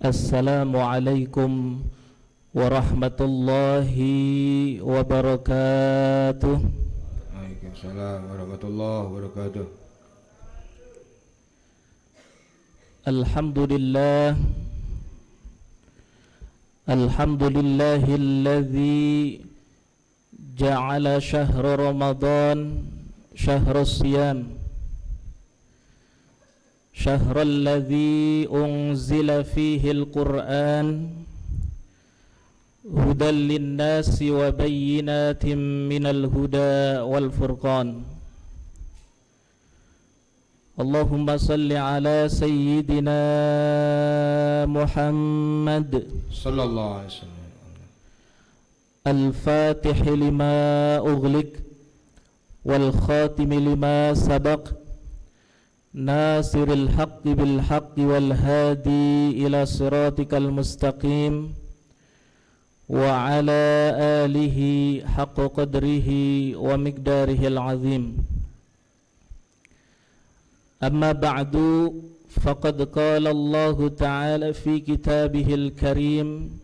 Assalamualaikum warahmatullahi wabarakatuh. Waalaikumsalam warahmatullahi wabarakatuh. Alhamdulillah, alhamdulillahilladzi ja'ala syahra Ramadan syahrus siyam, syahral ladzi unzila fihi al-Qur'an hudan lin-nasi wa bayyinatin minal huda wal furqan. Allahumma salli ala sayyidina Muhammad sallallahu alaihi wasallam al-fatih lima ughliq wal khatim lima sabaq nasiril haqqi bil haqqi wal hadi ila siratikal mustaqim wa ala alihi haqqa qadrihi wa miqdarihil azim. Amma ba'du, faqad qala Allah ta'ala fi kitabihil karim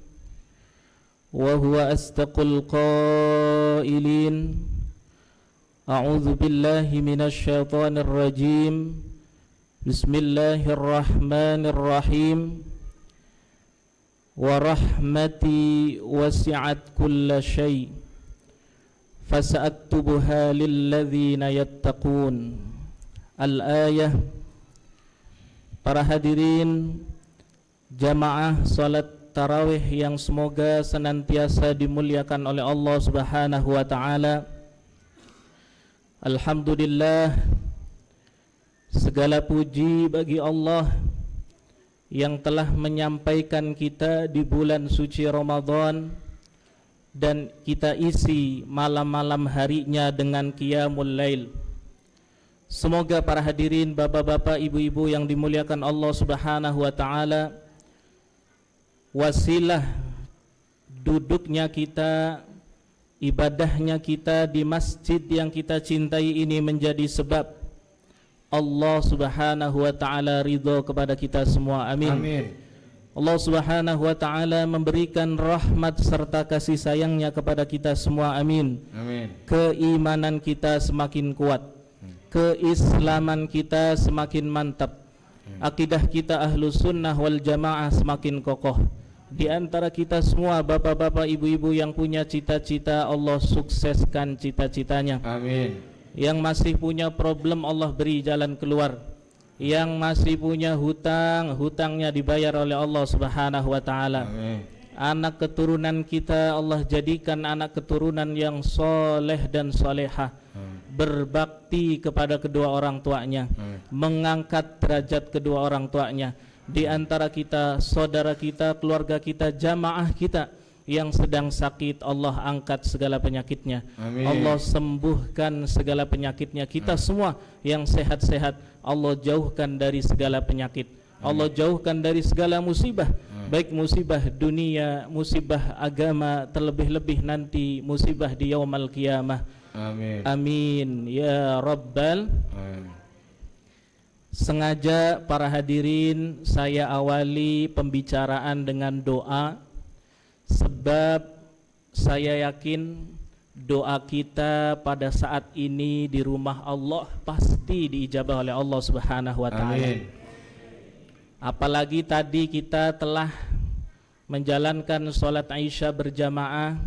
wa huwa astaqul qailin. A'udzu billahi minasy syaithanir rajim. Bismillahirrahmanirrahim. Wa rahmati wasi'at kulla syai' fasa'aktubuha lil ladzina yattaqun. Al-ayah. Para hadirin jamaah salat tarawih yang semoga senantiasa dimuliakan oleh Allah Subhanahu wa taala. Alhamdulillah, segala puji bagi Allah yang telah menyampaikan kita di bulan suci Ramadan dan kita isi malam-malam harinya dengan qiyamul lail. Semoga para hadirin, bapak-bapak, ibu-ibu yang dimuliakan Allah Subhanahu wa taala, wasilah duduknya kita, ibadahnya kita di masjid yang kita cintai ini menjadi sebab Allah Subhanahu wa taala ridha kepada kita semua. Amin. Amin. Allah Subhanahu wa taala memberikan rahmat serta kasih sayangnya kepada kita semua. Amin. Amin. Keimanan kita semakin kuat, keislaman kita semakin mantap, akidah kita ahlu sunnah wal jamaah semakin kokoh. Di antara kita semua, bapak-bapak, ibu-ibu yang punya cita-cita, Allah sukseskan cita-citanya. Amin. Yang masih punya problem, Allah beri jalan keluar. Yang masih punya hutang, hutangnya dibayar oleh Allah Subhanahu wa taala. Amin. Anak keturunan kita Allah jadikan anak keturunan yang soleh dan solehah, berbakti kepada kedua orang tuanya, mengangkat derajat kedua orang tuanya. Di antara kita, saudara kita, keluarga kita, jamaah kita yang sedang sakit, Allah angkat segala penyakitnya. Amin. Allah sembuhkan segala penyakitnya. Kita semua yang sehat-sehat, Allah jauhkan dari segala penyakit. Allah jauhkan dari segala musibah, baik musibah dunia, musibah agama, terlebih-lebih nanti musibah di yaumul qiyamah. Amin. Amin ya rabbal. Sengaja para hadirin saya awali pembicaraan dengan doa, sebab saya yakin doa kita pada saat ini di rumah Allah pasti diijabah oleh Allah Subhanahu wa taala. Amin. Apalagi tadi kita telah menjalankan sholat Isya berjamaah,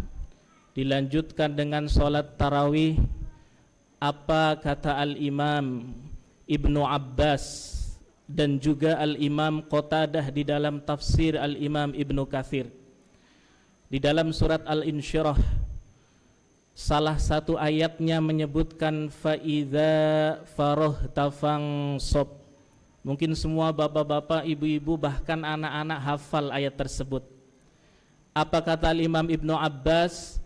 dilanjutkan dengan sholat tarawih. Apa kata Al-Imam Ibnu Abbas dan juga Al-Imam Qatadah di dalam tafsir Al-Imam Ibnu Katsir di dalam surat Al-Insyirah, salah satu ayatnya menyebutkan fa'idza faraghta fansab. Mungkin semua bapak-bapak, ibu-ibu, bahkan anak-anak hafal ayat tersebut. Apa kata Imam Ibnu Abbas?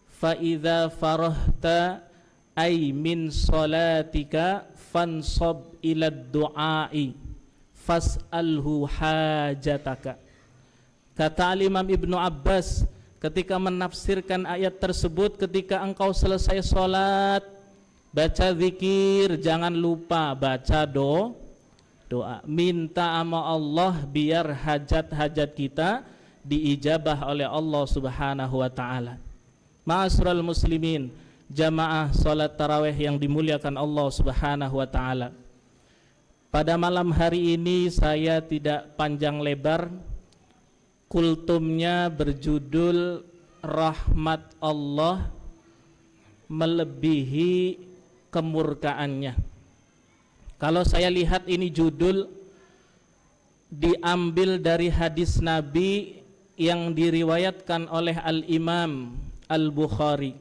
Fa'idza faraghta ay min salatika fansab ila du'ai fas'alhu hajataka. Kata Imam Ibnu Abbas ketika menafsirkan ayat tersebut, ketika engkau selesai sholat, baca zikir, jangan lupa baca doa. Minta sama Allah biar hajat-hajat kita diijabah oleh Allah Subhanahu wa taala. Ma'asyiral muslimin, jamaah salat tarawih yang dimuliakan Allah Subhanahu wa taala. Pada malam hari ini saya tidak panjang lebar. Kultumnya berjudul Rahmat Allah melebihi kemurkaannya. Kalau saya lihat ini judul diambil dari hadis Nabi yang diriwayatkan oleh Al-Imam Al-Bukhari.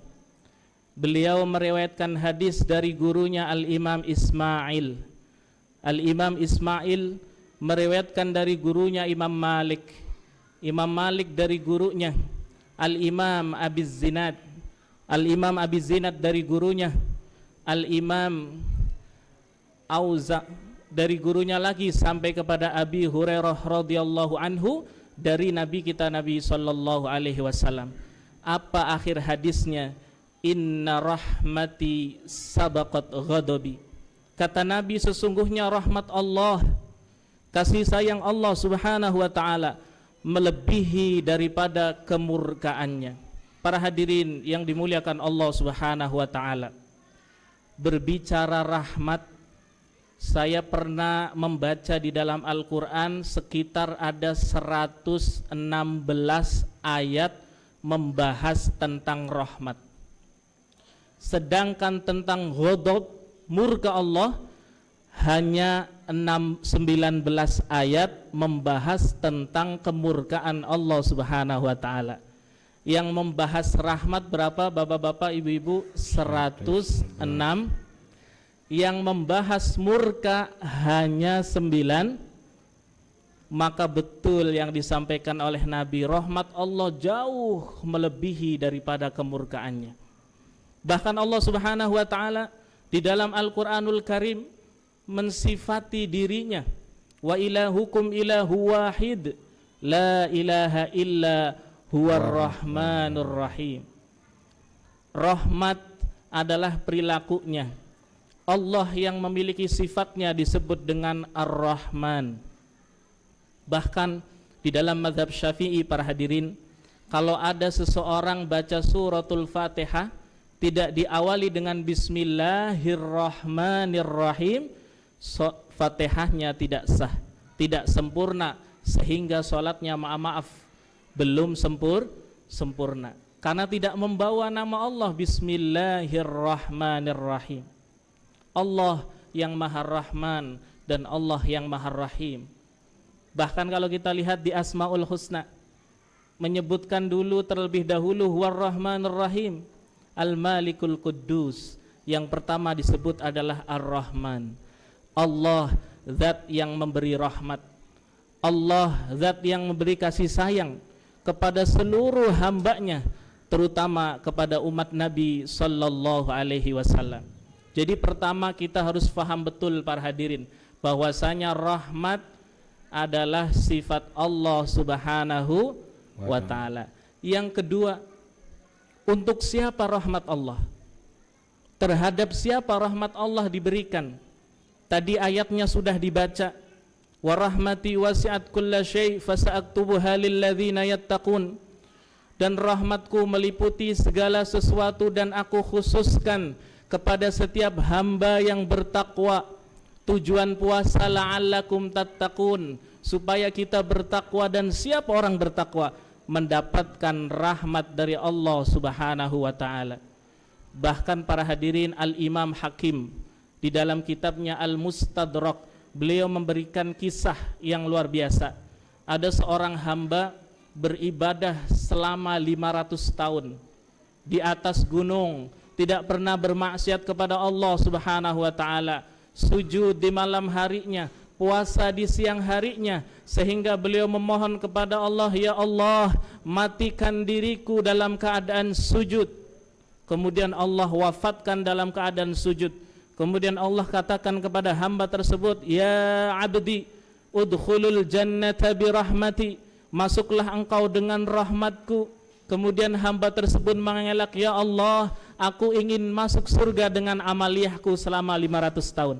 Beliau meriwayatkan hadis dari gurunya Al-Imam Ismail. Al-Imam Ismail meriwayatkan dari gurunya Imam Malik. Imam Malik dari gurunya Al-Imam Abi Zinad. Al-Imam Abi Zinad dari gurunya Al-Imam Auza, dari gurunya lagi sampai kepada Abi Hurairah radhiyallahu anhu dari Nabi kita Nabi sallallahu alaihi wasallam. Apa akhir hadisnya? Inna rahmati sabaqat ghadabi. Kata Nabi, sesungguhnya rahmat Allah, kasih sayang Allah Subhanahu wa taala melebihi daripada kemurkaannya. Para hadirin yang dimuliakan Allah Subhanahu wa taala, berbicara rahmat, saya pernah membaca di dalam Al-Quran sekitar ada 116 ayat membahas tentang rahmat. Sedangkan tentang ghadab, murka Allah, hanya 19 ayat membahas tentang kemurkaan Allah Subhanahu wa taala. Yang membahas rahmat berapa Bapak-bapak, Ibu-ibu? 106. Yang membahas murka hanya 9. Maka betul yang disampaikan oleh Nabi, rahmat Allah jauh melebihi daripada kemurkaannya. Bahkan Allah Subhanahu wa taala di dalam Al-Qur'anul Karim mensifati dirinya, wa ilahukum ilahu wahid la ilaha illa huwar rahmanur rahim. Rahmat adalah perilakunya. Allah yang memiliki sifatnya disebut dengan Ar-Rahman. Bahkan di dalam mazhab Syafi'i, para hadirin, kalau ada seseorang baca suratul Fatihah tidak diawali dengan Bismillahirrahmanirrahim, Fatihahnya tidak sah, tidak sempurna, sehingga sholatnya maaf belum sempurna, karena tidak membawa nama Allah Bismillahirrahmanirrahim. Allah yang Maha Rahman dan Allah yang Maha Rahim. Bahkan kalau kita lihat di Asmaul Husna, menyebutkan dulu terlebih dahulu War-Rahmanur Rahim, Al-Malikul Quddus. Yang pertama disebut adalah Ar-Rahman. Allah zat yang memberi rahmat, Allah zat yang memberi kasih sayang kepada seluruh hambanya, terutama kepada umat Nabi sallallahu alaihi wasallam. Jadi pertama kita harus faham betul, para hadirin, bahwasanya rahmat adalah sifat Allah Subhanahu wa taala. Yang kedua, untuk siapa rahmat Allah? Terhadap siapa rahmat Allah diberikan? Tadi ayatnya sudah dibaca, wa rahmati wasi'at kulla syai' fasa'aktubuha lilladzina yattaqun. Dan rahmatku meliputi segala sesuatu dan aku khususkan kepada setiap hamba yang bertakwa. Tujuan puasa la'allakum tattaqun, supaya kita bertakwa. Dan siapa orang bertakwa? Mendapatkan rahmat dari Allah Subhanahu wa taala. Bahkan para hadirin, Al-Imam Hakim di dalam kitabnya Al-Mustadrak, beliau memberikan kisah yang luar biasa. Ada seorang hamba beribadah selama 500 tahun di atas gunung, tidak pernah bermaksiat kepada Allah Subhanahu wa taala, sujud di malam harinya, puasa di siang harinya, sehingga beliau memohon kepada Allah, ya Allah, matikan diriku dalam keadaan sujud. Kemudian Allah wafatkan dalam keadaan sujud. Kemudian Allah katakan kepada hamba tersebut, ya abdi udkhulul jannata birahmati, masuklah engkau dengan rahmatku. Kemudian hamba tersebut mengelak, ya Allah, aku ingin masuk surga dengan amaliyahku selama 500 tahun.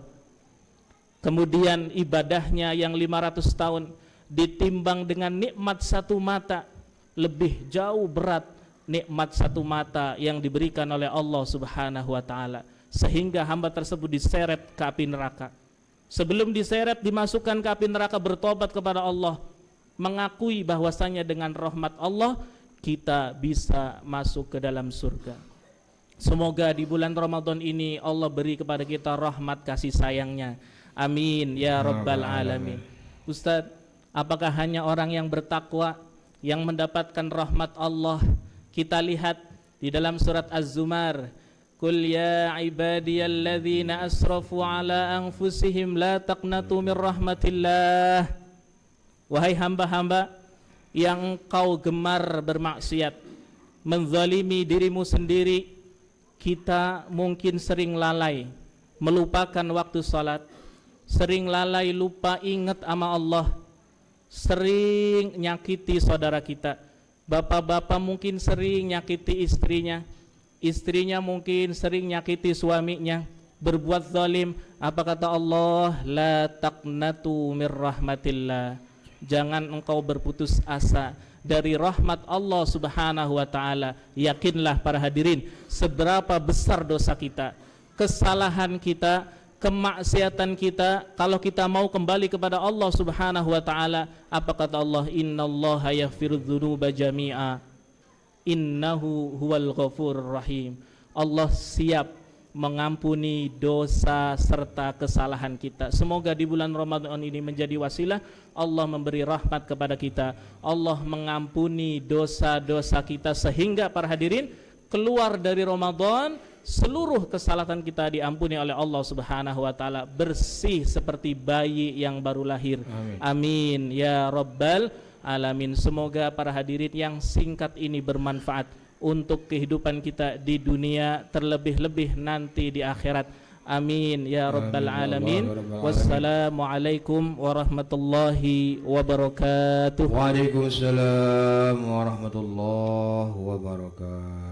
kemudian ibadahnya yang 500 tahun ditimbang dengan nikmat satu mata, lebih jauh berat nikmat satu mata yang diberikan oleh Allah Subhanahu wa taala, sehingga hamba tersebut diseret ke api neraka. Sebelum diseret dimasukkan ke api neraka, bertobat kepada Allah, mengakui bahwasanya dengan rahmat Allah kita bisa masuk ke dalam surga. Semoga di bulan Ramadan ini Allah beri kepada kita rahmat kasih sayangnya. Amin ya rabbal alamin. Ustadz, apakah hanya orang yang bertakwa yang mendapatkan rahmat Allah? Kita lihat di dalam surat Az-Zumar, Qul ya ibadiyalladzina asrafu ala anfusihim la taqnatu min rahmatillah. Wahai hamba-hamba yang engkau gemar bermaksiat, menzalimi dirimu sendiri, kita mungkin sering lalai melupakan waktu salat, sering lalai lupa ingat sama Allah, sering nyakiti saudara kita. Bapak-bapak mungkin sering nyakiti istrinya, istrinya mungkin sering nyakiti suaminya, berbuat zalim. Apa kata Allah? La taqnatu mir rahmatillah. Jangan engkau berputus asa dari rahmat Allah Subhanahu wa taala. Yakinlah para hadirin, seberapa besar dosa kita, kesalahan kita, kemaksiatan kita, kalau kita mau kembali kepada Allah Subhanahu wa taala, apa kata Allah? Innallaha yaghfirudz dzunuba jami'a innahu huwal ghafurur rahim. Allah siap mengampuni dosa serta kesalahan kita. Semoga di bulan Ramadan ini menjadi wasilah Allah memberi rahmat kepada kita, Allah mengampuni dosa-dosa kita, sehingga para hadirin keluar dari Ramadan seluruh kesalahan kita diampuni oleh Allah Subhanahu wa taala, bersih seperti bayi yang baru lahir. Amin ya rabbal alamin. Semoga para hadirin yang singkat ini bermanfaat untuk kehidupan kita di dunia, terlebih-lebih nanti di akhirat. Amin ya rabbal alamin. Wassalamualaikum warahmatullahi wabarakatuh. Waalaikumsalam warahmatullahi wabarakatuh.